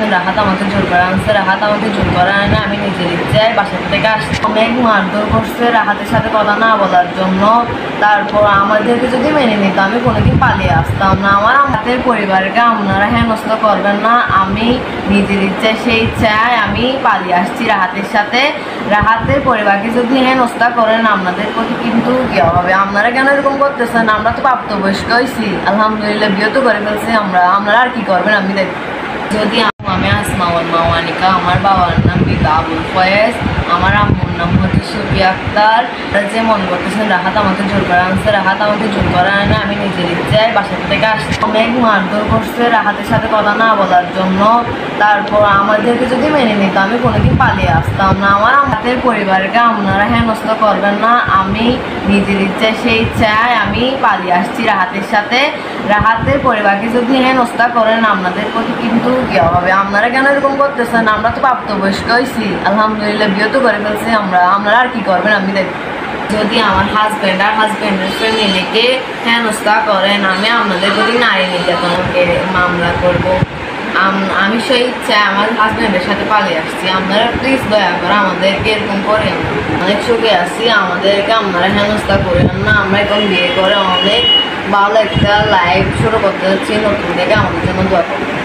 করতেছেন, রাহাত আমাকে জোর করে আনছে। রাহাত আমাকে জোর করে আনে, আমি নিজের ইচ্ছায় বাসা থেকে আসছি। অনেক মারধর করছে রাহাতের সাথে কথা না বলার জন্য। তারপর আমাদেরকে যদি মেনে নিত আমি কোনোদিন পালিয়ে আসতাম না। আমার হাতের পরিবারকে আপনারা হেনস্থা করবেন না। আমি নিজের ইচ্ছায় সেই ইচ্ছায় আমি পালিয়ে আসছি রাহাতের সাথে। রাহাতের পরিবারকে যদি হেনস্থা করেন আপনাদের প্রতি কিন্তু ইয়ে হবে। আপনারা কেন এরকম করতেছেন? আমরা তো প্রাপ্তবয়স্ক হয়েছি, আলহামদুলিল্লাহ বিয়ে তো করে ফেলছি। আপনারা আর কি করবেন আমি দেখ। যদি আমি আসমা মাওয়ানিকা, আমার বাবার নাম বিকা আবুল ফয়েজ, আমার আম্মুর নাম হচ্ছে সুফিয়া আক্তার। যে মনে করতেছেন রাহাত আমাকে জোর করে আনছে, রাহাত আমাকে জোর করে আনে, আমি নিজের ইচ্ছায় বাসা থেকে আসছি। অনেক মারধর করছে রাহাতের সাথে কথা না বলার জন্য। তারপর আমাদেরকে যদি মেনে নিত আমি কোনোদিন পালিয়ে আসতাম না। আমার হাতের পরিবারকে আপনারা হেনস্থা করবেন না। আমি নিজের ইচ্ছায় সেই ইচ্ছায় আমি পালিয়ে আসছি রাহাতের সাথে। রাহাতের পরিবারকে যদি হেনস্থা করেন আপনাদের প্রতি কিন্তু ইয়ে হবে। আপনারা কেন এরকম করতেছেন? আমরা তো প্রাপ্তবয়স্ক হয়েছি, আলহামদুলিল্লাহ বিয়ে তো করে ফেলছি। আপনারা আর কি করবেন আমি দেখ। যদি আমার হাজব্যান্ড আর হাজব্যান্ডের ফ্যামিলিকে হেনস্থা করেন আমি আপনাদের প্রতি নারী নির্যাতনকে মামলা করব। আমি সেই ইচ্ছায় আমার হাজব্যান্ডের সাথে পালিয়ে আসছি। আপনারা প্লিজ দয়া করে আমাদেরকে এরকম করেন। অনেক সুখে আসছি, আমাদেরকে আপনারা হেনস্থা করেন না। আমরা এখন বিয়ে করে অনেক ভালো একটা লাইফ শুরু করতে যাচ্ছি। নতুন থেকে আমাদের জন্য দোয়া করবেন।